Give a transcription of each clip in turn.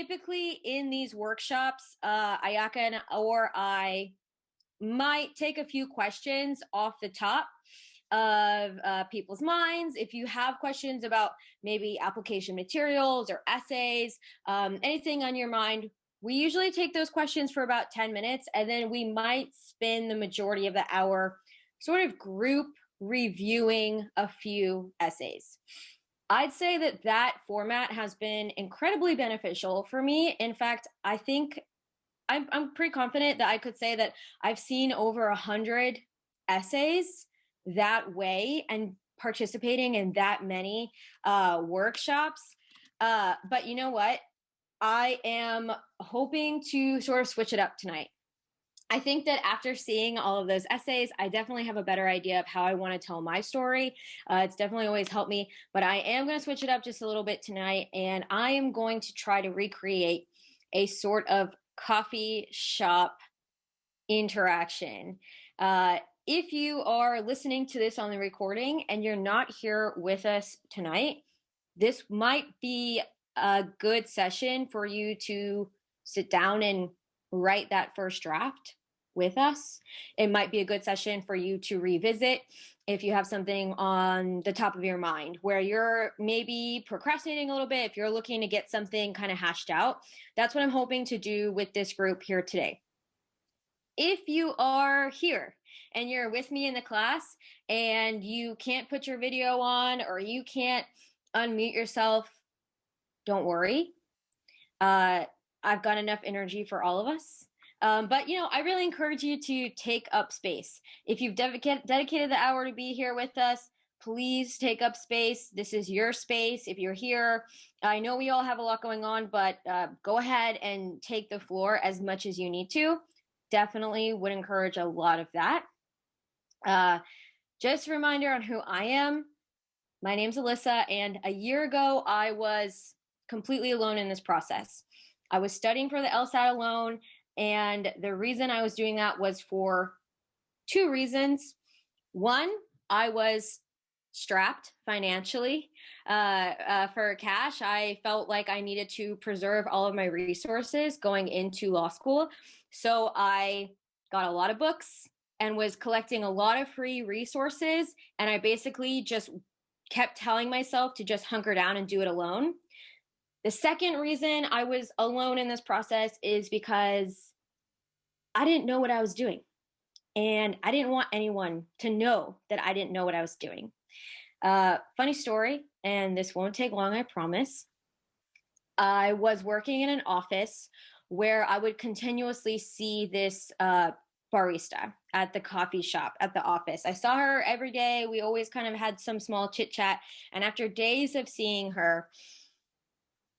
typically in these workshops, Ayaka or I might take a few questions off the top of people's minds. If you have questions about maybe application materials or essays, anything on your mind, we usually take those questions for about 10 minutes, and then we might spend the majority of the hour sort of group reviewing a few essays. I'd say that that format has been incredibly beneficial for me. In fact, I think I'm pretty confident that I could say that I've seen over 100 essays that way and participating in that many workshops. But you know what? I am hoping to sort of switch it up tonight. I think that after seeing all of those essays, I definitely have a better idea of how I want to tell my story. It's definitely always helped me, but I am going to switch it up just a little bit tonight, and I am going to try to recreate a sort of coffee shop interaction. If you are listening to this on the recording and you're not here with us tonight, this might be a good session for you to sit down and write that first draft with us. It might be a good session for you to revisit if you have something on the top of your mind where you're maybe procrastinating a little bit, if you're looking to get something kind of hashed out. That's what I'm hoping to do with this group here today. If you are here and you're with me in the class and you can't put your video on or you can't unmute yourself, don't worry. I've got enough energy for all of us. But, I really encourage you to take up space. If you've dedicated the hour to be here with us, please take up space. This is your space. If you're here, I know we all have a lot going on, but go ahead and take the floor as much as you need to. Definitely would encourage a lot of that. Just a reminder on who I am. My name's Alisa, and a year ago, I was completely alone in this process. I was studying for the LSAT alone, and the reason I was doing that was for two reasons. One, I was strapped financially for cash. I felt like I needed to preserve all of my resources going into law school. So I got a lot of books and was collecting a lot of free resources. And I basically just kept telling myself to just hunker down and do it alone. The second reason I was alone in this process is because I didn't know what I was doing. And I didn't want anyone to know that I didn't know what I was doing. Funny story, and this won't take long, I promise. I was working in an office where I would continuously see this barista at the coffee shop at the office. I saw her every day. We always kind of had some small chit chat. And after days of seeing her,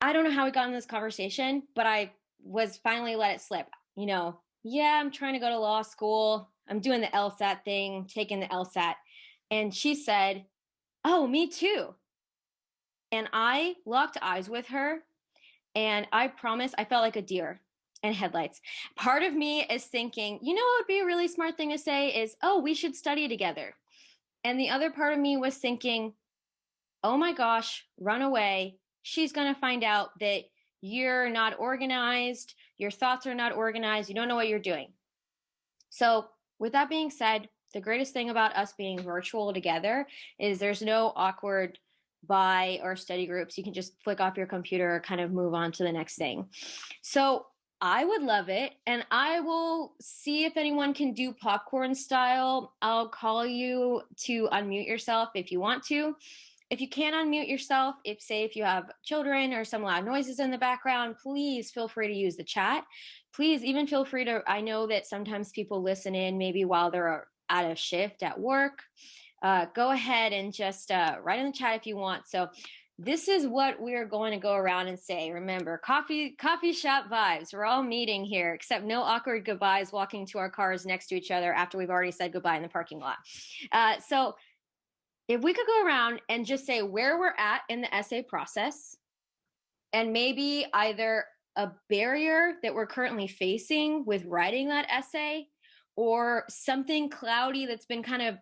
I don't know how we got in this conversation, but I was finally let it slip. I'm trying to go to law school. I'm doing the LSAT thing, taking the LSAT. And she said, "Oh, me too." And I locked eyes with her, and I promise I felt like a deer in headlights. Part of me is thinking, what would be a really smart thing to say is, "Oh, we should study together." And the other part of me was thinking, "Oh my gosh, run away. She's going to find out that you're not organized. Your thoughts are not organized. You don't know what you're doing." So with that being said, the greatest thing about us being virtual together is there's no awkward bye or study groups. You can just flick off your computer or kind of move on to the next thing. So I would love it. And I will see if anyone can do popcorn style. I'll call you to unmute yourself if you want to. If you can't unmute yourself, if you have children or some loud noises in the background, please feel free to use the chat. Please even feel free to, I know that sometimes people listen in maybe while they're out of shift at work. Go ahead and just write in the chat if you want. So this is what we're going to go around and say. Remember, coffee shop vibes. We're all meeting here, except no awkward goodbyes walking to our cars next to each other after we've already said goodbye in the parking lot. So if we could go around and just say where we're at in the essay process, and maybe either a barrier that we're currently facing with writing that essay, or something cloudy that's been kind of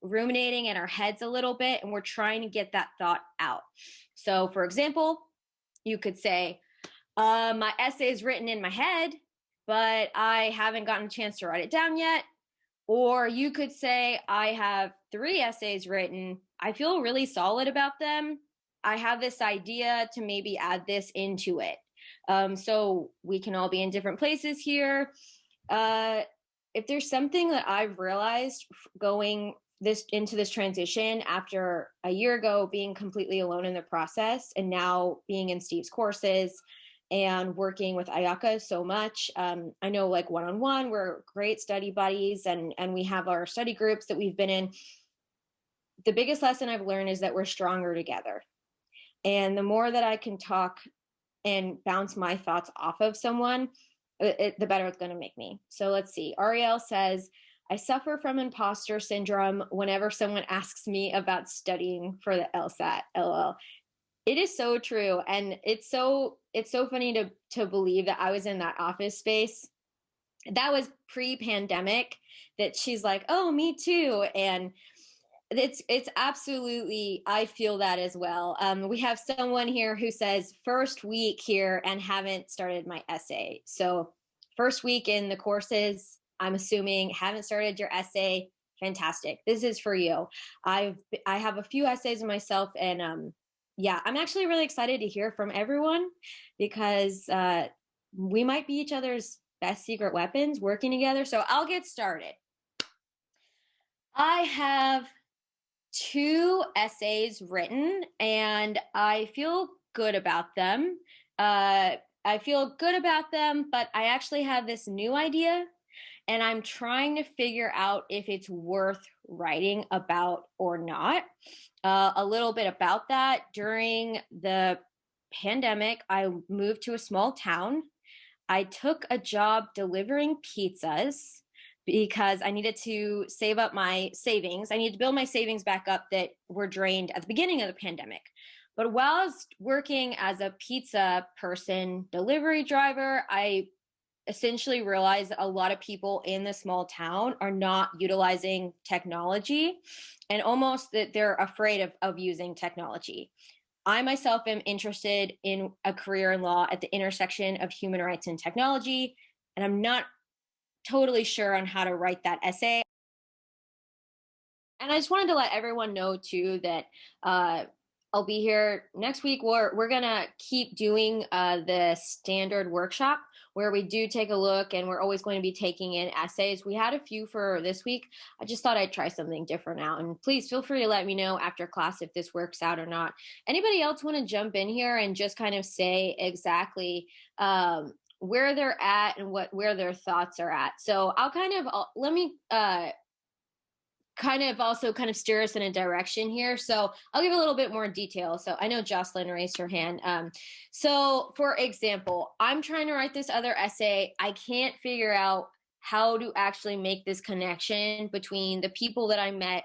ruminating in our heads a little bit, and we're trying to get that thought out. So for example, you could say, My essay is written in my head, but I haven't gotten a chance to write it down yet. Or you could say, I have 3 essays written. I feel really solid about them. I have this idea to maybe add this into it. So we can all be in different places here. If there's something that I've realized going into this transition after a year ago being completely alone in the process and now being in Steve's courses and working with Ayaka so much. I know like one-on-one, we're great study buddies and we have our study groups that we've been in. The biggest lesson I've learned is that we're stronger together. And the more that I can talk and bounce my thoughts off of someone, the better it's going to make me. So let's see. Ariel says, I suffer from imposter syndrome whenever someone asks me about studying for the LSAT. LOL. It is so true. And it's so funny to believe that I was in that office space. That was pre-pandemic that she's like, oh, me too. And it's absolutely, I feel that as well. We have someone here who says first week here and haven't started my essay. So first week in the courses, I'm assuming haven't started your essay. Fantastic. This is for you. I have a few essays myself, and yeah, I'm actually really excited to hear from everyone because we might be each other's best secret weapons working together. So I'll get started. I have 2 essays written and I feel good about them. I feel good about them, but I actually have this new idea and I'm trying to figure out if it's worth writing about or not. A little bit about that. During the pandemic, I moved to a small town. I took a job delivering pizzas because I needed to save up my savings. I needed to build my savings back up that were drained at the beginning of the pandemic. But while I was working as a pizza person, delivery driver, I essentially realized a lot of people in the small town are not utilizing technology and almost that they're afraid of using technology. I myself am interested in a career in law at the intersection of human rights and technology, and I'm not totally sure on how to write that essay. And I just wanted to let everyone know too that I'll be here next week. We're gonna keep doing the standard workshop where we do take a look, and we're always going to be taking in essays. We had a few for this week. I just thought I'd try something different out. And please feel free to let me know after class if this works out or not. Anybody else want to jump in here and just kind of say exactly where they're at and where their thoughts are at? So I'll let me kind of also kind of steer us in a direction here. So I'll give a little bit more detail. So I know Jocelyn raised her hand. So for example, I'm trying to write this other essay. I can't figure out how to actually make this connection between the people that I met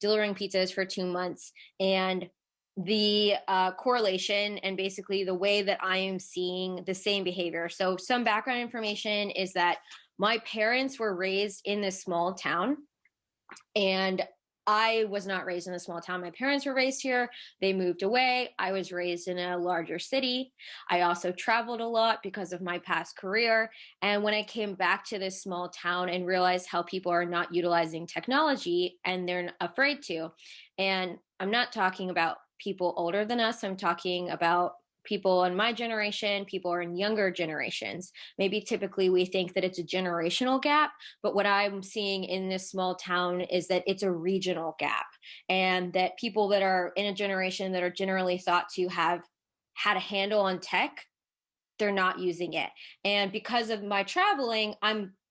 delivering pizzas for 2 months and the correlation and basically the way that I am seeing the same behavior. So some background information is that my parents were raised in this small town. And I was not raised in a small town. My parents were raised here. They moved away. I was raised in a larger city. I also traveled a lot because of my past career. And when I came back to this small town and realized how people are not utilizing technology and they're afraid to, and I'm not talking about people older than us, I'm talking about people in my generation, people are in younger generations. Maybe typically we think that it's a generational gap, but what I'm seeing in this small town is that it's a regional gap, and that people that are in a generation that are generally thought to have had a handle on tech, they're not using it. And because of my traveling,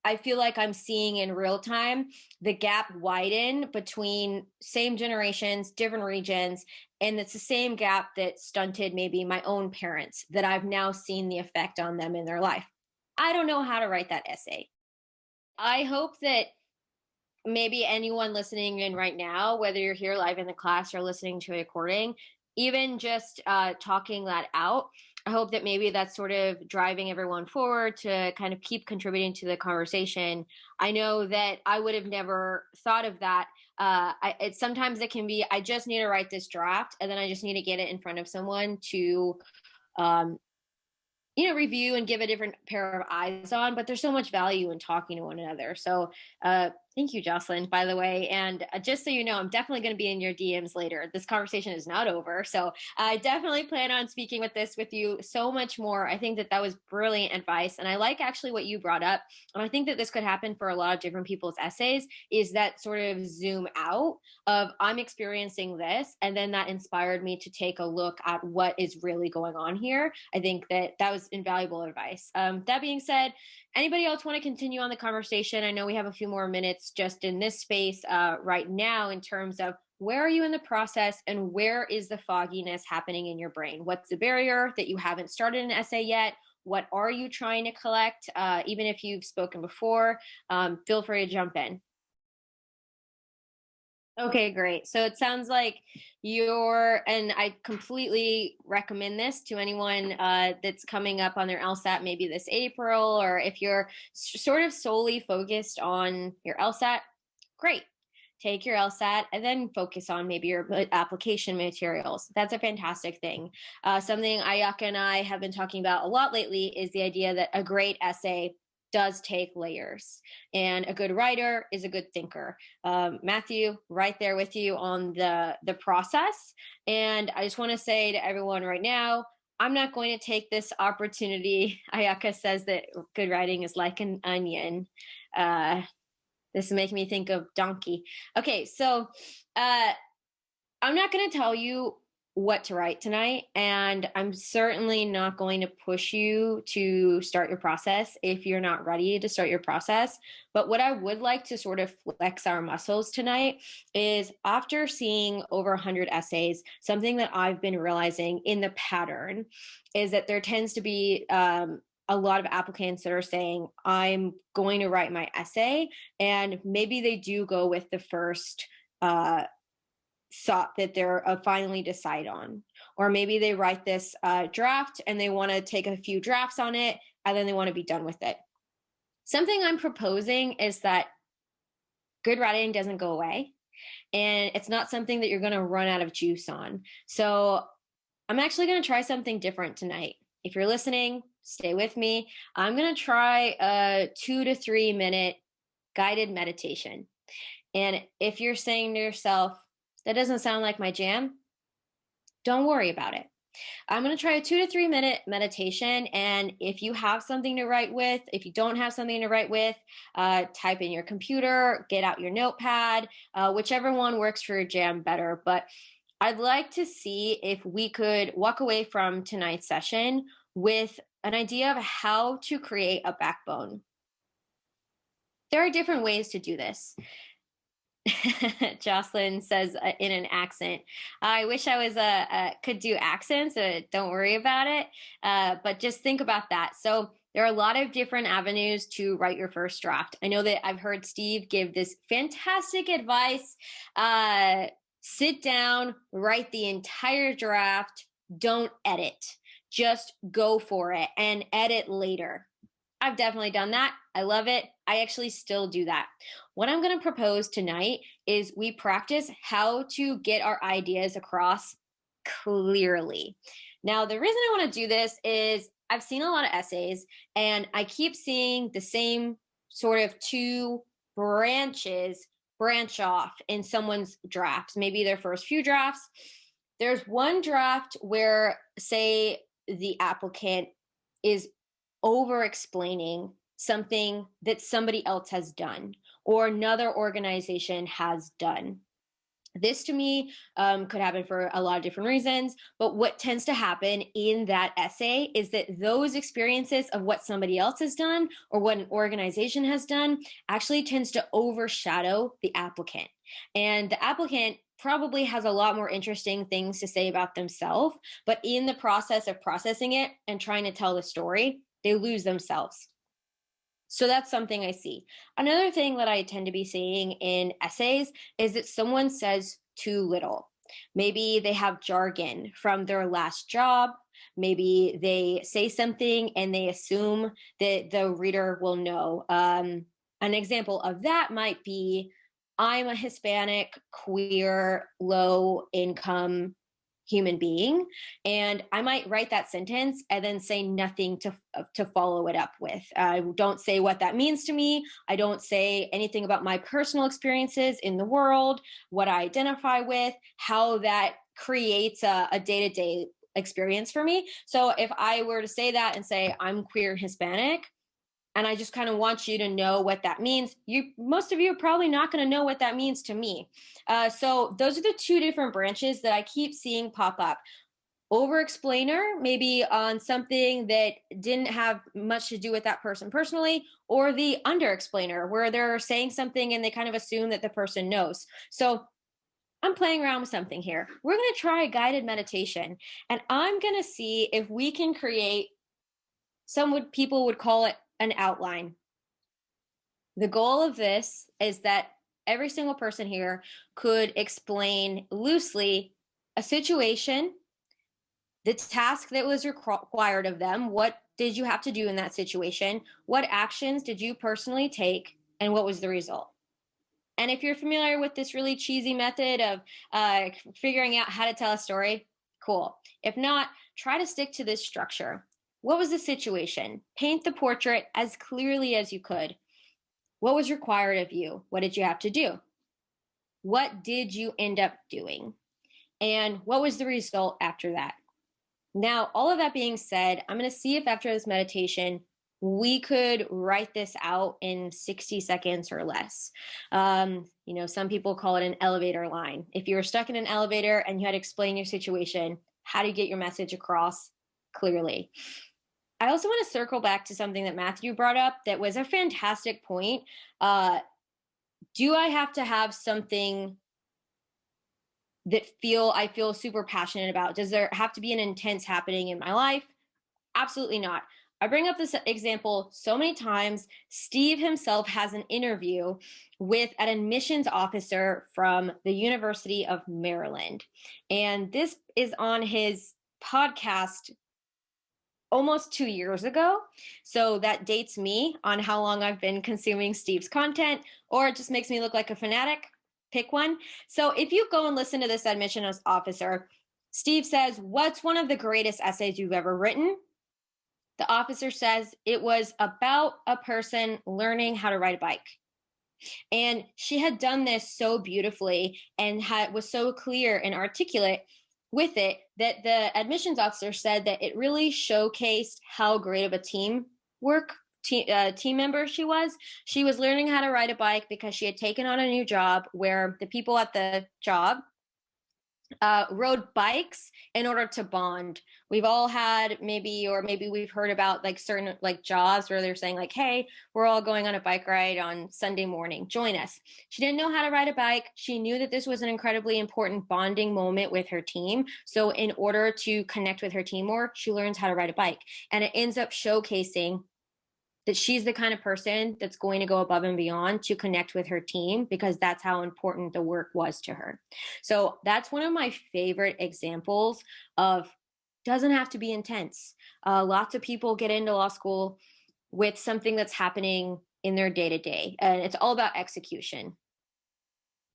I feel like I'm seeing in real time the gap widen between same generations, different regions, and it's the same gap that stunted maybe my own parents that I've now seen the effect on them in their life. I don't know how to write that essay. I hope that maybe anyone listening in right now, whether you're here live in the class or listening to a recording, even just talking that out, I hope that maybe that's sort of driving everyone forward to kind of keep contributing to the conversation. I know that I would have never thought of that. Sometimes it can be, I just need to write this draft and then I just need to get it in front of someone to review and give a different pair of eyes on, but there's so much value in talking to one another. So thank you, Jocelyn, by the way. And just so you know, I'm definitely going to be in your DMs later. This conversation is not over. So I definitely plan on speaking with you so much more. I think that was brilliant advice. And I like actually what you brought up. And I think that this could happen for a lot of different people's essays, is that sort of zoom out of I'm experiencing this. And then that inspired me to take a look at what is really going on here. I think that was invaluable advice. That being said, anybody else want to continue on the conversation? I know we have a few more minutes just in this space right now in terms of where are you in the process and where is the fogginess happening in your brain? What's the barrier that you haven't started an essay yet? What are you trying to collect? Even if you've spoken before, feel free to jump in. Okay, great. So it sounds like and I completely recommend this to anyone that's coming up on their LSAT, maybe this April, or if you're sort of solely focused on your LSAT, great. Take your LSAT and then focus on maybe your application materials. That's a fantastic thing. Something Ayaka and I have been talking about a lot lately is the idea that a great essay does take layers, and a good writer is a good thinker. Matthew, right there with you on the process. And I just want to say to everyone right now, I'm not going to take this opportunity. Ayaka says that good writing is like an onion. This is making me think of donkey. Okay, so I'm not going to tell you what to write tonight, and I'm certainly not going to push you to start your process if you're not ready to start your process. But what I would like to sort of flex our muscles tonight is, after seeing over 100 essays, something that I've been realizing in the pattern is that there tends to be a lot of applicants that are saying, I'm going to write my essay, and maybe they do go with the first thought that they're finally decide on, or maybe they write this draft and they want to take a few drafts on it and then they want to be done with it. Something I'm proposing is that good writing doesn't go away, and it's not something that you're going to run out of juice on. So I'm actually going to try something different tonight. If you're listening, stay with me. I'm going to try a 2 to 3 minute guided meditation. And if you're saying to yourself, that doesn't sound like my jam, don't worry about it. I'm going to try a 2 to 3 minute meditation. And if you have something to write with, if you don't have something to write with, type in your computer, get out your notepad, whichever one works for your jam better. But I'd like to see if we could walk away from tonight's session with an idea of how to create a backbone. There are different ways to do this. Jocelyn says in an accent. I wish I was could do accents. Don't worry about it. But just think about that. So there are a lot of different avenues to write your first draft. I know that I've heard Steve give this fantastic advice. Sit down, write the entire draft. Don't edit. Just go for it and edit later. I've definitely done that. I love it. I actually still do that. What I'm going to propose tonight is we practice how to get our ideas across clearly. Now, the reason I want to do this is I've seen a lot of essays and I keep seeing the same sort of two branches branch off in someone's drafts, maybe their first few drafts. There's one draft where, say, the applicant is over explaining something that somebody else has done or another organization has done. This to me could happen for a lot of different reasons, but what tends to happen in that essay is that those experiences of what somebody else has done or what an organization has done actually tends to overshadow the applicant. And the applicant probably has a lot more interesting things to say about themselves, but in the process of processing it and trying to tell the story, they lose themselves. So that's something I see. Another thing that I tend to be seeing in essays is that someone says too little. Maybe they have jargon from their last job. Maybe they say something and they assume that the reader will know. An example of that might be, I'm a Hispanic, queer, low income human being. And I might write that sentence and then say nothing to follow it up with. I don't say what that means to me. I don't say anything about my personal experiences in the world, what I identify with, how that creates a day-to-day experience for me. So if I were to say that and say I'm queer and Hispanic, and I just kind of want you to know what that means, most of you are probably not going to know what that means to me. So those are the two different branches that I keep seeing pop up. Over explainer, maybe on something that didn't have much to do with that person personally, or the under explainer, where they're saying something and they kind of assume that the person knows. So I'm playing around with something here. We're going to try a guided meditation, and I'm going to see if we can create, people would call it an outline. The goal of this is that every single person here could explain loosely a situation, the task that was required of them. What did you have to do in that situation? What actions did you personally take? And what was the result? And if you're familiar with this really cheesy method of figuring out how to tell a story, cool. If not, try to stick to this structure. What was the situation? Paint the portrait as clearly as you could. What was required of you? What did you have to do? What did you end up doing? And what was the result after that? Now, all of that being said, I'm going to see if after this meditation, we could write this out in 60 seconds or less. Some people call it an elevator line. If you were stuck in an elevator and you had to explain your situation, how do you get your message across clearly? I also want to circle back to something that Matthew brought up that was a fantastic point. Do I have to have something that I feel super passionate about? Does there have to be an intense happening in my life? Absolutely not. I bring up this example so many times. Steve himself has an interview with an admissions officer from the University of Maryland. And this is on his podcast almost 2 years ago. So that dates me on how long I've been consuming Steve's content, or it just makes me look like a fanatic. Pick one. So if you go and listen to this admissions officer, Steve says, "What's one of the greatest essays you've ever written?" The officer says it was about a person learning how to ride a bike. And she had done this so beautifully and was so clear and articulate with it that the admissions officer said that it really showcased how great of a team member she was. She was learning how to ride a bike because she had taken on a new job where the people at the job rode bikes in order to bond. We've all had maybe we've heard about like certain like jobs where they're saying like, "Hey, we're all going on a bike ride on Sunday morning. Join us." She didn't know how to ride a bike. She knew that this was an incredibly important bonding moment with her team. So in order to connect with her team more, she learns how to ride a bike. And it ends up showcasing that she's the kind of person that's going to go above and beyond to connect with her team because that's how important the work was to her. So that's one of my favorite examples of doesn't have to be intense. Lots of people get into law school with something that's happening in their day-to-day, and it's all about execution.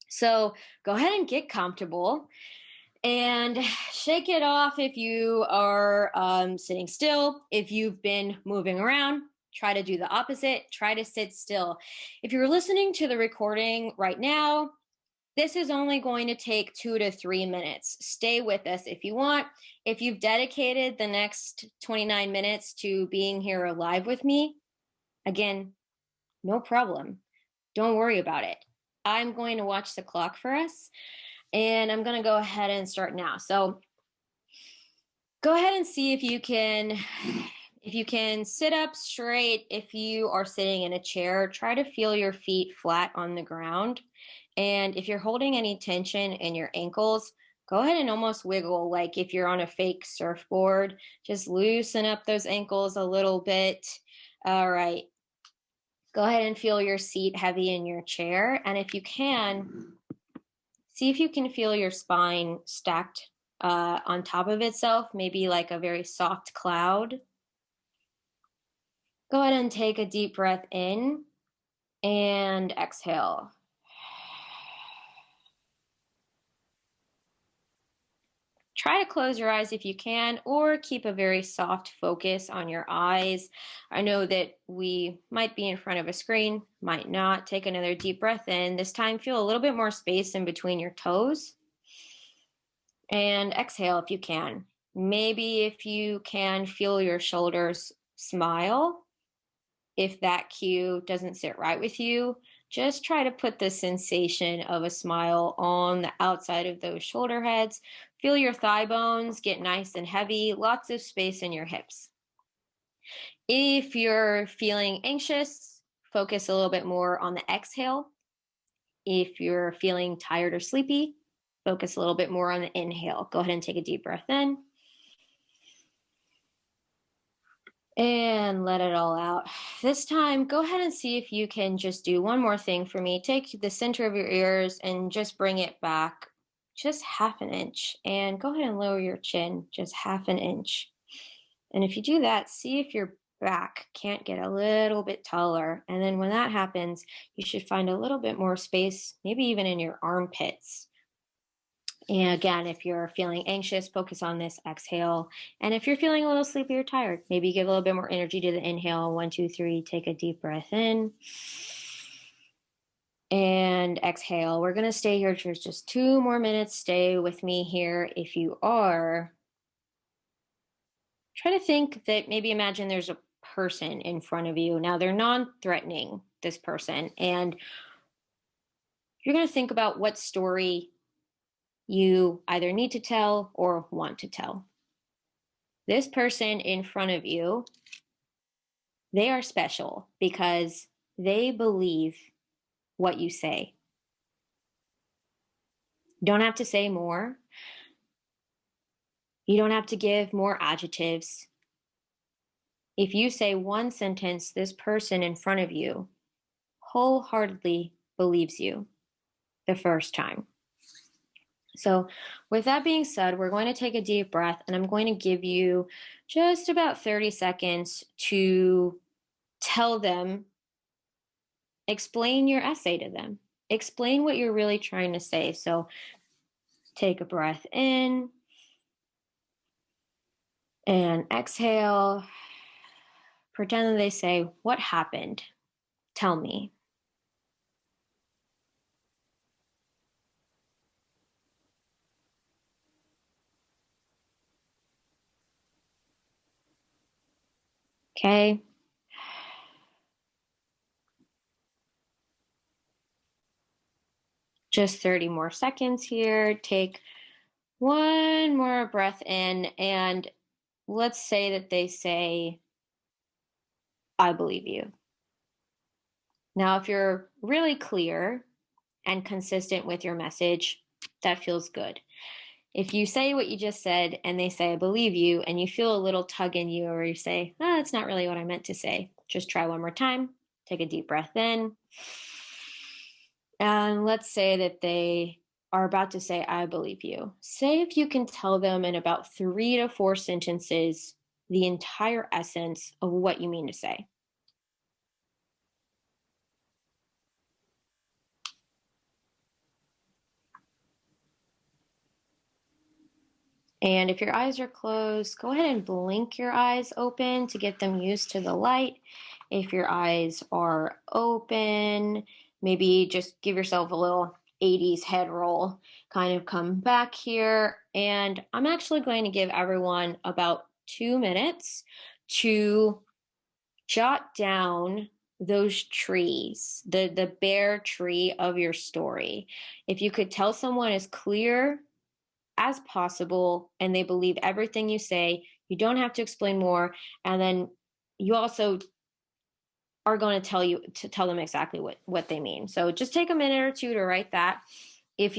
So go ahead and get comfortable and shake it off if you are sitting still. If you've been moving around, try to do the opposite. Try to sit still. If you're listening to the recording right now, this is only going to take 2 to 3 minutes. Stay with us if you want. If you've dedicated the next 29 minutes to being here live with me, again, no problem. Don't worry about it. I'm going to watch the clock for us, and I'm going to go ahead and start now. So go ahead and see if you can sit up straight. If you are sitting in a chair, try to feel your feet flat on the ground. And if you're holding any tension in your ankles, go ahead and almost wiggle like if you're on a fake surfboard. Just loosen up those ankles a little bit. All right. Go ahead and feel your seat heavy in your chair. And if you can, see if you can feel your spine stacked on top of itself, maybe like a very soft cloud. Go ahead and take a deep breath in and exhale. Try to close your eyes if you can, or keep a very soft focus on your eyes. I know that we might be in front of a screen, might not. Take another deep breath in. This time, feel a little bit more space in between your toes. And exhale if you can. Maybe if you can feel your shoulders smile. If that cue doesn't sit right with you, just try to put the sensation of a smile on the outside of those shoulder heads. Feel your thigh bones get nice and heavy, lots of space in your hips. If you're feeling anxious, focus a little bit more on the exhale. If you're feeling tired or sleepy, focus a little bit more on the inhale. Go ahead and take a deep breath in. And let it all out. This time, go ahead and see if you can just do one more thing for me. Take the center of your ears and just bring it back just half an inch. And go ahead and lower your chin just half an inch. And if you do that, see if your back can't get a little bit taller. And then when that happens, you should find a little bit more space, maybe even in your armpits. And again, if you're feeling anxious, focus on this exhale. And if you're feeling a little sleepy or tired, maybe give a little bit more energy to the inhale. 1, 2, 3, take a deep breath in. And exhale. We're going to stay here for just 2 more minutes. Stay with me here. If you are, try to think that maybe imagine there's a person in front of you. Now they're non-threatening, this person. And you're going to think about what story you either need to tell or want to tell. This person in front of you, they are special because they believe what you say. You don't have to say more. You don't have to give more adjectives. If you say one sentence, this person in front of you wholeheartedly believes you the first time. So with that being said, we're going to take a deep breath, and I'm going to give you just about 30 seconds to tell them, explain your essay to them, explain what you're really trying to say. So take a breath in and exhale. Pretend that they say, "What happened? Tell me." Okay. Just 30 more seconds here. Take one more breath in, and let's say that they say, "I believe you." Now, if you're really clear and consistent with your message, that feels good. If you say what you just said and they say, "I believe you," and you feel a little tug in you, or you say, "That's not really what I meant to say," just try one more time. Take a deep breath in. And let's say that they are about to say, "I believe you." Say if you can tell them in about 3 to 4 sentences the entire essence of what you mean to say. And if your eyes are closed, go ahead and blink your eyes open to get them used to the light. If your eyes are open, maybe just give yourself a little 80s head roll, kind of come back here. And I'm actually going to give everyone about 2 minutes to jot down those trees, the bare tree of your story. If you could tell someone as clear as possible and they believe everything you say, you don't have to explain more. And then you also are going to tell them exactly what they mean. So just take a minute or two to write that. If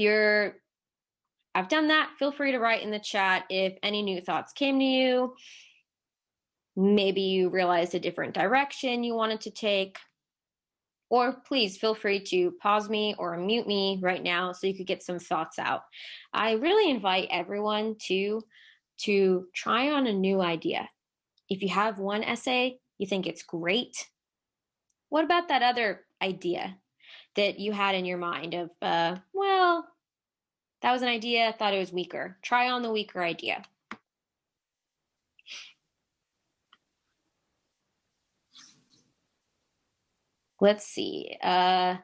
I've done that, feel free to write in the chat if any new thoughts came to you. Maybe you realized a different direction you wanted to take. Or please feel free to pause me or mute me right now so you could get some thoughts out. I really invite everyone to try on a new idea. If you have one essay, you think it's great, what about that other idea that you had in your mind of, well, that was an idea, thought it was weaker. Try on the weaker idea. Let's see. Shakira,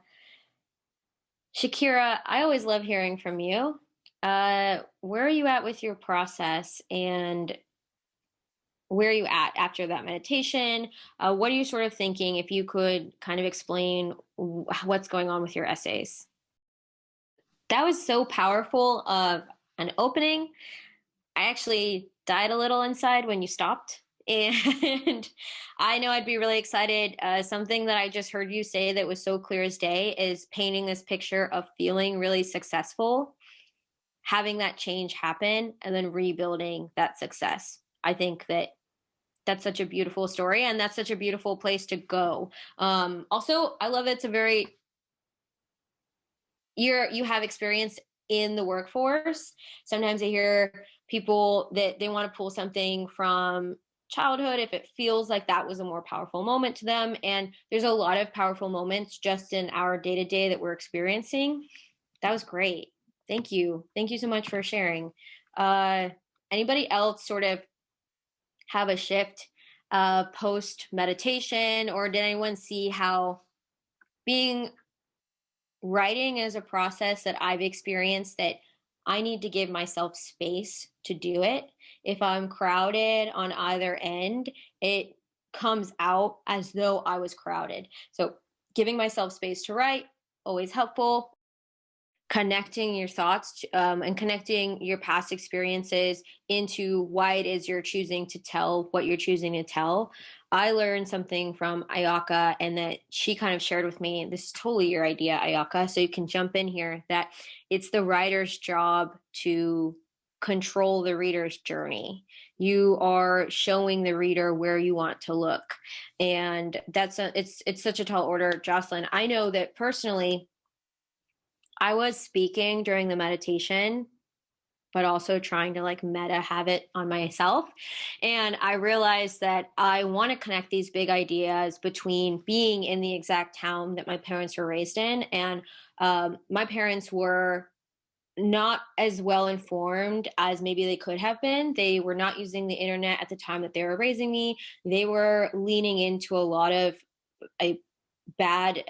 I always love hearing from you. Where are you at with your process, and where are you at after that meditation? What are you sort of thinking, if you could kind of explain what's going on with your essays? That was so powerful of an opening. I actually died a little inside when you stopped. And I know I'd be really excited. Something that I just heard you say that was so clear as day is painting this picture of feeling really successful, having that change happen, and then rebuilding that success. I think that that's such a beautiful story, and that's such a beautiful place to go. Also, I love it's a very you have experience in the workforce. Sometimes I hear people that they want to pull something from childhood if it feels like that was a more powerful moment to them. And there's a lot of powerful moments just in our day to day that we're experiencing. That was great. Thank you. Thank you so much for sharing. Uh, Anybody else sort of have a shift post meditation, or did anyone see how being writing is a process that I've experienced that I need to give myself space to do it? If I'm crowded on either end, it comes out as though I was crowded. So giving myself space to write, always helpful. Connecting your thoughts and connecting your past experiences into why it is you're choosing to tell what you're choosing to tell. I learned something from Ayaka, and that she kind of shared with me. This is totally your idea, Ayaka, so you can jump in here. That it's the writer's job to control the reader's journey. You are showing the reader where you want to look, and it's such a tall order, Jocelyn. I know that personally I was speaking during the meditation, but also trying to like meta have it on myself. And I realized that I want to connect these big ideas between being in the exact town that my parents were raised in. And my parents were not as well informed as maybe they could have been. They were not using the internet at the time that they were raising me. They were leaning into a lot of a bad,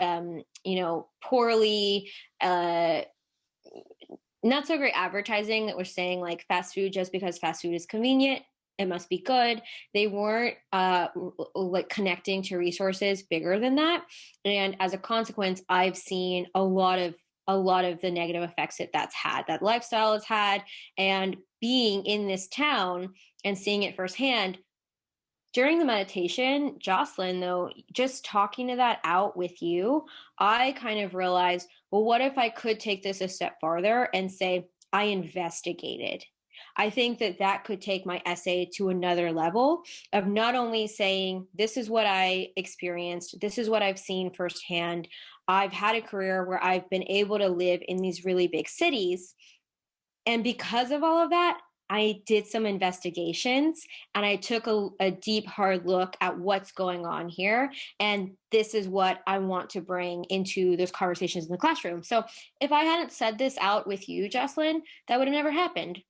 poorly, not so great advertising that was saying like fast food, just because fast food is convenient, it must be good. They weren't like connecting to resources bigger than that. And as a consequence, I've seen a lot of the negative effects that lifestyle has had. And being in this town and seeing it firsthand, during the meditation, Jocelyn, though, just talking to that out with you, I kind of realized, well, what if I could take this a step farther and say, I investigated? I think that that could take my essay to another level of not only saying, this is what I experienced, this is what I've seen firsthand. I've had a career where I've been able to live in these really big cities. And because of all of that, I did some investigations and I took a deep, hard look at what's going on here. And this is what I want to bring into those conversations in the classroom. So if I hadn't said this out with you, Jocelyn, that would have never happened.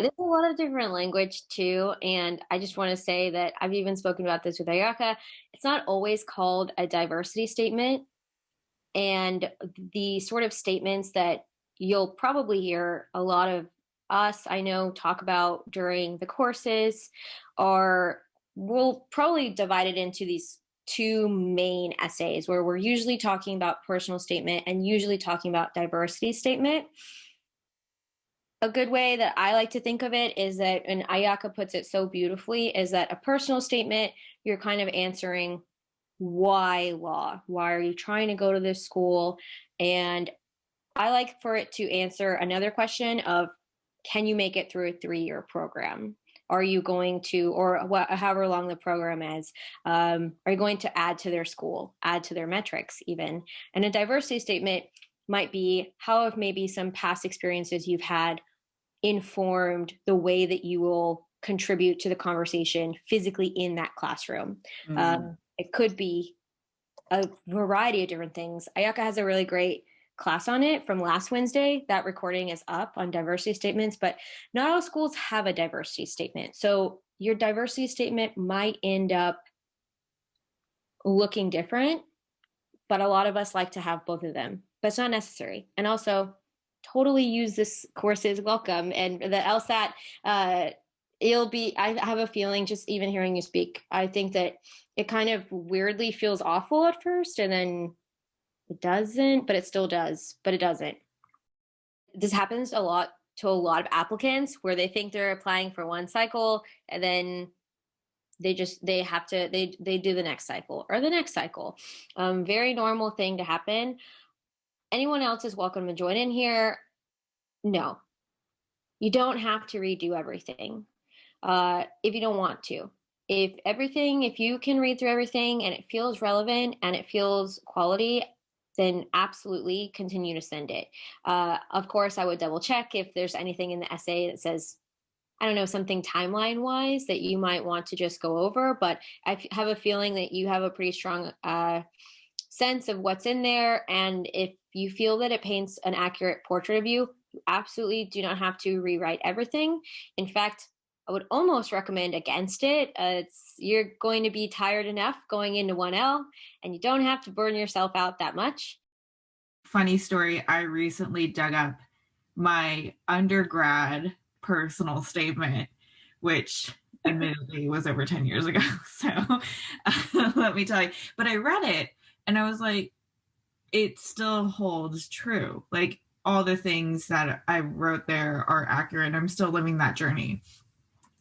There's a lot of different language too. And I just want to say that I've even spoken about this with Ayaka. It's not always called a diversity statement. And the sort of statements that you'll probably hear a lot of us, I know, talk about during the courses are, we'll probably divide it into these two main essays where we're usually talking about personal statement and usually talking about diversity statement. A good way that I like to think of it is that, and Ayaka puts it so beautifully, is that a personal statement, you're kind of answering why law? Why are you trying to go to this school? And I like for it to answer another question of, can you make it through a 3-year program? Are you going to, or however long the program is, are you going to add to their school, add to their metrics even? And a diversity statement might be, how have maybe some past experiences you've had informed the way that you will contribute to the conversation physically in that classroom? It could be a variety of different things. Ayaka has a really great class on it from last Wednesday. That recording is up on diversity statements, but not all schools have a diversity statement. So your diversity statement might end up looking different, but a lot of us like to have both of them, but it's not necessary. And also, totally use this course is welcome. And the LSAT, I have a feeling just even hearing you speak, I think that it kind of weirdly feels awful at first, and then it doesn't, but it still does, but it doesn't. This happens a lot to a lot of applicants where they think they're applying for one cycle, and then they do the next cycle or the next cycle. Very normal thing to happen. Anyone else is welcome to join in here. No, you don't have to redo everything if you don't want to. If you can read through everything and it feels relevant and it feels quality, then absolutely continue to send it. Of course, I would double check if there's anything in the essay that says, I don't know, something timeline wise that you might want to just go over, but I have a feeling that you have a pretty strong sense of what's in there. And if you feel that it paints an accurate portrait of you, you absolutely do not have to rewrite everything. In fact, I would almost recommend against it. You're going to be tired enough going into 1L, and you don't have to burn yourself out that much. Funny story, I recently dug up my undergrad personal statement, which admittedly was over 10 years ago. So let me tell you, but I read it and I was like, it still holds true. Like all the things that I wrote there are accurate. I'm still living that journey.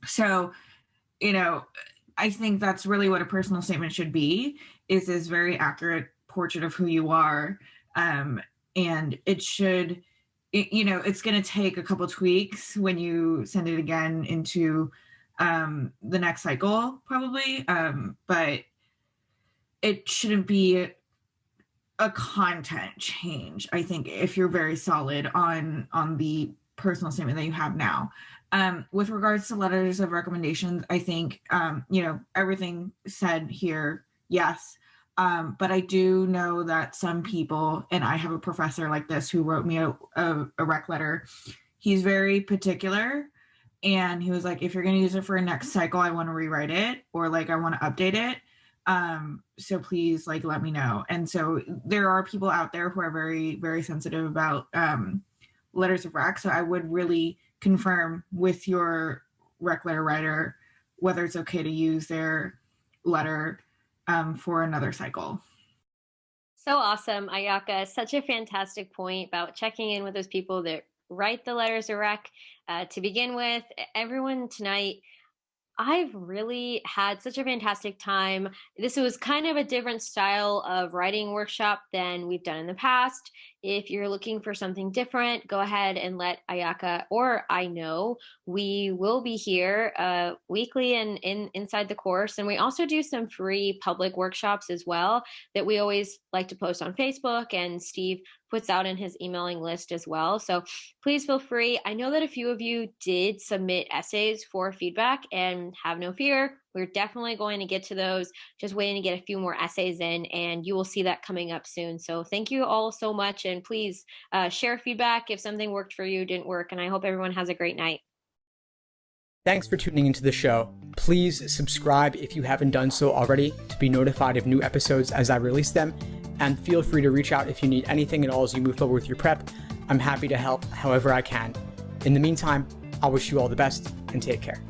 So, I think that's really what a personal statement should be, is this very accurate portrait of who you are. And it should, it's going to take a couple tweaks when you send it again into the next cycle, probably. But it shouldn't be a content change, I think, if you're very solid on the personal statement that you have now. With regards to letters of recommendations, I think, everything said here, yes. But I do know that some people, and I have a professor like this who wrote me a rec letter. He's very particular. And he was like, if you're going to use it for a next cycle, I want to rewrite it, or like, I want to update it. So please, like, let me know. And so there are people out there who are very, very sensitive about letters of rec. So I would really confirm with your rec letter writer whether it's okay to use their letter for another cycle. So awesome, Ayaka. Such a fantastic point about checking in with those people that write the letters of rec. To begin with, everyone tonight, I've really had such a fantastic time. This was kind of a different style of writing workshop than we've done in the past. If you're looking for something different, go ahead and let Ayaka or I know. We will be here weekly and inside the course. And we also do some free public workshops as well that we always like to post on Facebook, and Steve puts out in his emailing list as well. So please feel free. I know that a few of you did submit essays for feedback, and have no fear. We're definitely going to get to those. Just waiting to get a few more essays in, and you will see that coming up soon. So thank you all so much. And please share feedback if something worked for you, didn't work. And I hope everyone has a great night. Thanks for tuning into the show. Please subscribe if you haven't done so already to be notified of new episodes as I release them. And feel free to reach out if you need anything at all as you move forward with your prep. I'm happy to help however I can. In the meantime, I'll wish you all the best and take care.